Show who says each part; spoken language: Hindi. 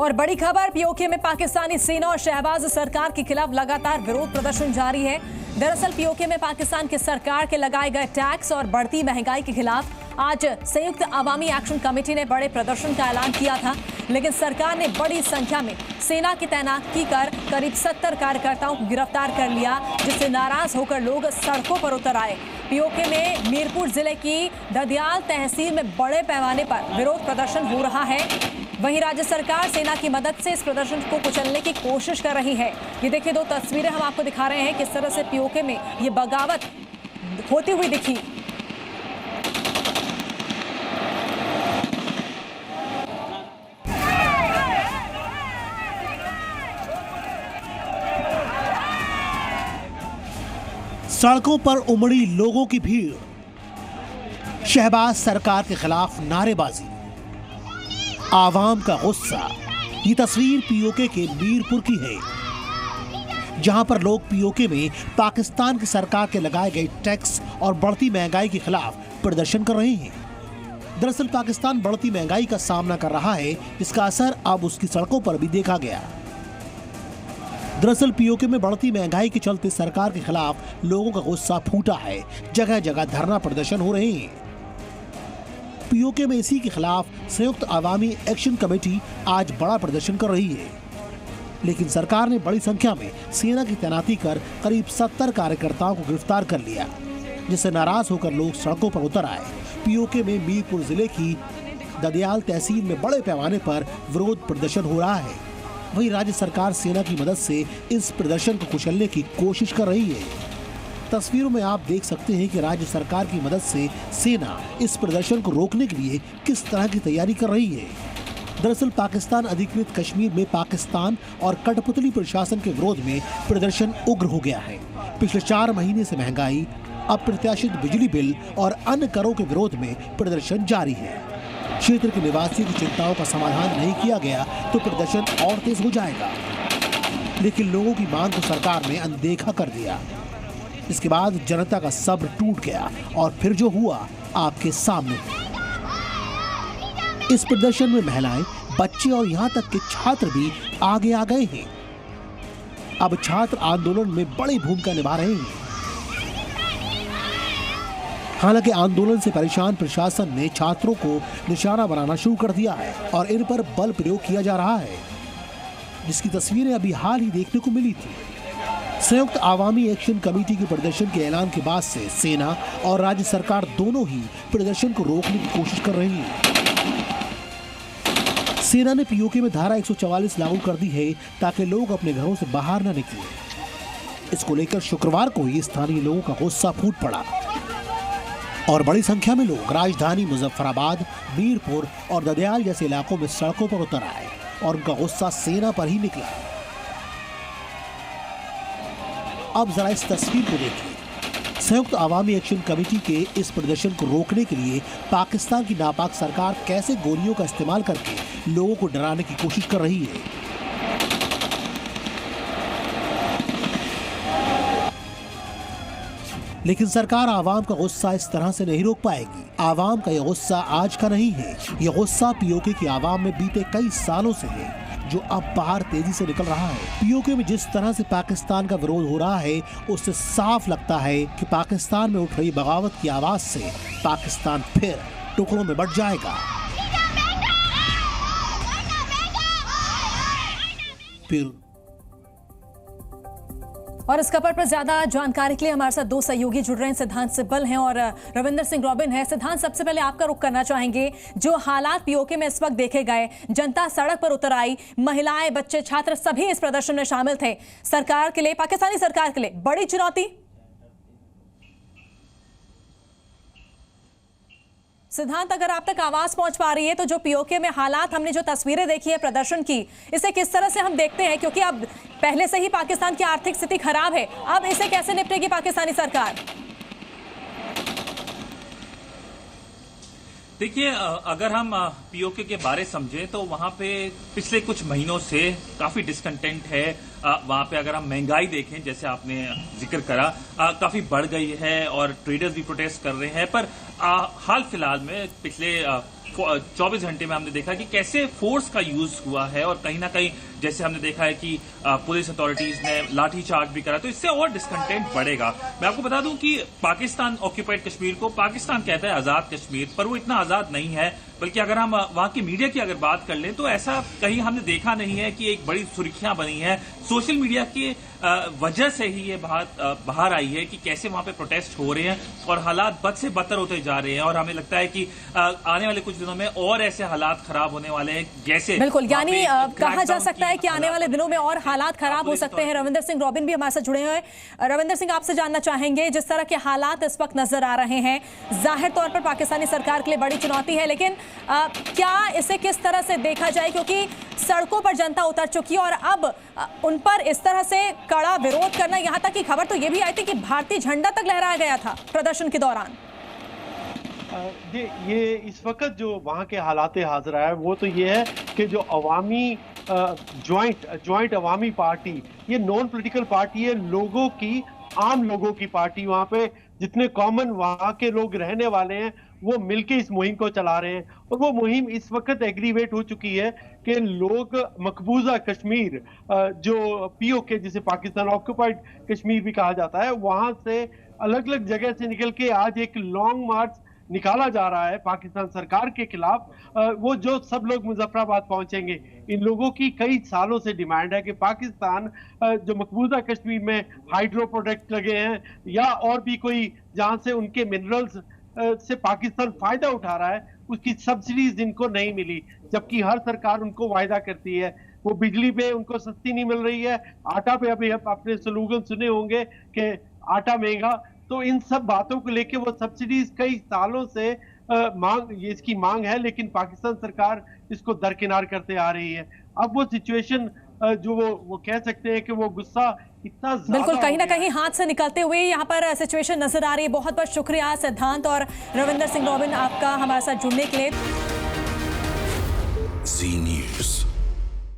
Speaker 1: और बड़ी खबर, पीओके में पाकिस्तानी सेना और शहबाज सरकार के खिलाफ लगातार विरोध प्रदर्शन जारी है। दरअसल पीओके में पाकिस्तान की सरकार के लगाए गए टैक्स और बढ़ती महंगाई के खिलाफ आज संयुक्त अवामी एक्शन कमेटी ने बड़े प्रदर्शन का ऐलान किया था, लेकिन सरकार ने बड़ी संख्या में सेना की तैनाती कर करीब 70 कार्यकर्ताओं को गिरफ्तार कर लिया, जिससे नाराज होकर लोग सड़कों पर उतर आए। पीओके में मीरपुर जिले की ददियाल तहसील में बड़े पैमाने पर विरोध प्रदर्शन हो रहा है। वहीं राज्य सरकार सेना की मदद से इस प्रदर्शन को कुचलने की कोशिश कर रही है। ये देखिए, दो तस्वीरें हम आपको दिखा रहे हैं किस तरह से पीओके में ये बगावत होती हुई दिखी।
Speaker 2: सड़कों पर उमड़ी लोगों की भीड़, शहबाज सरकार के खिलाफ नारेबाजी, आवाम का गुस्सा। ये तस्वीर पीओके के मीरपुर की है, जहां पर लोग पीओके में पाकिस्तान की सरकार के लगाए गए टैक्स और बढ़ती महंगाई के खिलाफ प्रदर्शन कर रहे हैं। दरअसल पाकिस्तान बढ़ती महंगाई का सामना कर रहा है, जिसका असर अब उसकी सड़कों पर भी देखा गया। दरअसल पीओके में बढ़ती महंगाई के चलते सरकार के खिलाफ लोगों का गुस्सा फूटा है। जगह जगह धरना प्रदर्शन हो रहे हैं। पीओके में इसी के खिलाफ संयुक्त अवामी एक्शन कमेटी आज बड़ा प्रदर्शन कर रही है, लेकिन सरकार ने बड़ी संख्या में सेना की तैनाती कर करीब 70 कार्यकर्ताओं को गिरफ्तार कर लिया, जिससे नाराज होकर लोग सड़कों पर उतर आए। पीओके में मीरपुर जिले की ददियाल तहसील में बड़े पैमाने पर विरोध प्रदर्शन हो रहा है। वहीं राज्य सरकार सेना की मदद से इस प्रदर्शन को कुचलने की कोशिश कर रही है। तस्वीरों में आप देख सकते हैं कि राज्य सरकार की मदद से सेना इस प्रदर्शन को रोकने के लिए किस तरह की तैयारी कर रही है। दरअसल पाकिस्तान अधिकृत कश्मीर में पाकिस्तान और कठपुतली प्रशासन के विरोध में प्रदर्शन उग्र हो गया है। पिछले 4 महीने से महंगाई, अप्रत्याशित बिजली बिल और अन्य करों के विरोध में प्रदर्शन जारी है। क्षेत्र के निवासियों की चिंताओं का समाधान नहीं किया गया तो प्रदर्शन और तेज हो जाएगा, लेकिन लोगों की मांग को सरकार ने अनदेखा कर दिया। इसके बाद जनता का सब्र टूट गया और फिर जो हुआ आपके सामने। इस प्रदर्शन में महिलाएं, बच्चे और यहाँ तक के छात्र भी आगे आ गए हैं। अब छात्र आंदोलन में बड़ी भूमिका निभा रहे हैं। हालांकि आंदोलन से परेशान प्रशासन ने छात्रों को निशाना बनाना शुरू कर दिया है और इन पर बल प्रयोग किया जा रहा है, जिसकी तस्वीरें अभी हाल ही देखने को मिली थी। संयुक्त अवामी एक्शन कमेटी के प्रदर्शन के ऐलान के बाद से सेना और राज्य सरकार दोनों ही प्रदर्शन को रोकने की कोशिश कर रही है। सेना ने पीओके में धारा 144 लागू कर दी है ताकि लोग अपने घरों से बाहर न निकलें। इसको लेकर शुक्रवार को ही स्थानीय लोगों का गुस्सा फूट पड़ा और बड़ी संख्या में लोग राजधानी मुजफ्फराबाद, मीरपुर और ददियाल जैसे इलाकों में सड़कों पर उतर आए और उनका गुस्सा सेना पर ही निकला। अब जरा इस तस्वीर को देखिए। संयुक्त अवामी एक्शन कमेटी के इस प्रदर्शन को रोकने के लिए पाकिस्तान की नापाक सरकार कैसे गोलियों का इस्तेमाल करके लोगों को डराने की कोशिश कर रही है। लेकिन सरकार आवाम का गुस्सा इस तरह से नहीं रोक पाएगी। आवाम का यह गुस्सा आज का नहीं है, यह गुस्सा पीओके की आवाम में बीते कई सालों से है, जो अब बाहर तेजी से निकल रहा है। पीओके में जिस तरह से पाकिस्तान का विरोध हो रहा है, उससे साफ लगता है कि पाकिस्तान में उठ रही बगावत की आवाज से पाकिस्तान फिर टुकड़ों में बंट जाएगा।
Speaker 1: और इस खबर पर ज्यादा जानकारी के लिए हमारे साथ 2 सहयोगी जुड़ रहे हैं। सिद्धांत सिब्बल हैं और रविंदर सिंह रॉबिन है। सिद्धांत, सबसे पहले आपका रुख करना चाहेंगे, जो हालात पीओके में इस वक्त देखे गए, जनता सड़क पर उतर आई, महिलाएं, बच्चे, छात्र सभी इस प्रदर्शन में शामिल थे। सरकार के लिए, पाकिस्तानी सरकार के लिए बड़ी चुनौती। सिद्धांत, अगर आप तक आवाज पहुंच पा रही है तो जो पीओके में हालात, हमने जो तस्वीरें देखी है प्रदर्शन की, इसे किस तरह से हम देखते हैं, क्योंकि अब पहले से ही पाकिस्तान की आर्थिक स्थिति खराब है, अब इसे कैसे निपटेगी पाकिस्तानी सरकार?
Speaker 3: देखिए, अगर हम पीओके के बारे समझें तो वहां पे पिछले कुछ महीनों से काफी डिसकंटेंट है। वहां पे अगर हम महंगाई देखें, जैसे आपने जिक्र करा, काफी बढ़ गई है और ट्रेडर्स भी प्रोटेस्ट कर रहे हैं। पर हाल फिलहाल में पिछले 24 घंटे में हमने देखा कि कैसे फोर्स का यूज हुआ है और कहीं ना कहीं जैसे हमने देखा है कि पुलिस अथॉरिटीज ने लाठीचार्ज भी करा, तो इससे और डिस्कंटेंट बढ़ेगा। मैं आपको बता दूं कि पाकिस्तान ऑक्यूपाइड कश्मीर को पाकिस्तान कहता है आजाद कश्मीर, पर वो इतना आजाद नहीं है। बल्कि अगर हम वहां की मीडिया की अगर बात कर लें तो ऐसा कहीं हमने देखा नहीं है कि एक बड़ी सुर्खियां बनी है। सोशल मीडिया की वजह से ही ये बात बाहर आई है कि कैसे वहां पे प्रोटेस्ट हो रहे हैं और हालात बद से बदतर होते जा रहे हैं। और हमें लगता है कि आने वाले कुछ दिनों में और ऐसे हालात खराब होने वाले हैं जैसे
Speaker 1: बिल्कुल, यानी कहा जा सकता है कि आने वाले दिनों में और हालात खराब हो सकते हैं। रविंदर सिंह रॉबिन भी हमारे साथ जुड़े हुए हैं। रविंदर सिंह, आपसे जानना चाहेंगे, जिस तरह के हालात इस वक्त नजर आ रहे हैं, जाहिर तौर पर पाकिस्तानी सरकार के लिए बड़ी चुनौती है, लेकिन क्या इसे किस तरह से देखा जाए, क्योंकि सड़कों पर जनता उतर चुकी है और अब उन पर इस तरह से कड़ा विरोध करना, यहां तक की खबर तो ये भी आई थी कि भारतीय झंडा तक लहराया गया था प्रदर्शन के दौरान।
Speaker 4: ये इस वक्त जो वहाँ के हालात हाजिर है वो तो ये है कि जो अवामी ज्वाइंट अवामी पार्टी, ये नॉन पॉलिटिकल पार्टी है, लोगों की, आम लोगों की पार्टी, वहाँ पे जितने कॉमन वहाँ के लोग रहने वाले हैं वो मिलके इस मुहिम को चला रहे हैं। और वो मुहिम इस वक्त एग्रीवेट हो चुकी है कि लोग मकबूजा कश्मीर, जो पीओके जिसे पाकिस्तान ऑक्यूपाइड कश्मीर भी कहा जाता है, वहाँ से अलग अलग जगह से निकल के आज एक लॉन्ग मार्च निकाला जा रहा है पाकिस्तान सरकार के खिलाफ। वो जो सब लोग मुजफ्फराबाद पहुंचेंगे, इन लोगों की कई सालों से डिमांड है कि पाकिस्तान जो मकबूजा कश्मीर में हाइड्रो प्रोडक्ट लगे हैं या और भी कोई जहां से उनके मिनरल्स से पाकिस्तान फायदा उठा रहा है, उसकी सब्सिडीज इनको नहीं मिली, जबकि हर सरकार उनको वायदा करती है। वो बिजली पे उनको सस्ती नहीं मिल रही है, आटा पे अभी आपने स्लोगन सुने होंगे कि आटा महंगा। तो इन सब बातों को लेके वो सब्सिडीज कई सालों से इसकी मांग है, लेकिन पाकिस्तान सरकार इसको दरकिनार करते आ रही है। अब वो सिचुएशन जो वो कह सकते हैं कि वो गुस्सा इतना
Speaker 1: बिल्कुल कहीं ना कहीं हाथ से निकलते हुए यहाँ पर सिचुएशन नजर आ रही है। बहुत बहुत शुक्रिया सिद्धांत और रविंदर सिंह रॉबिन आपका हमारे साथ जुड़ने के लिए।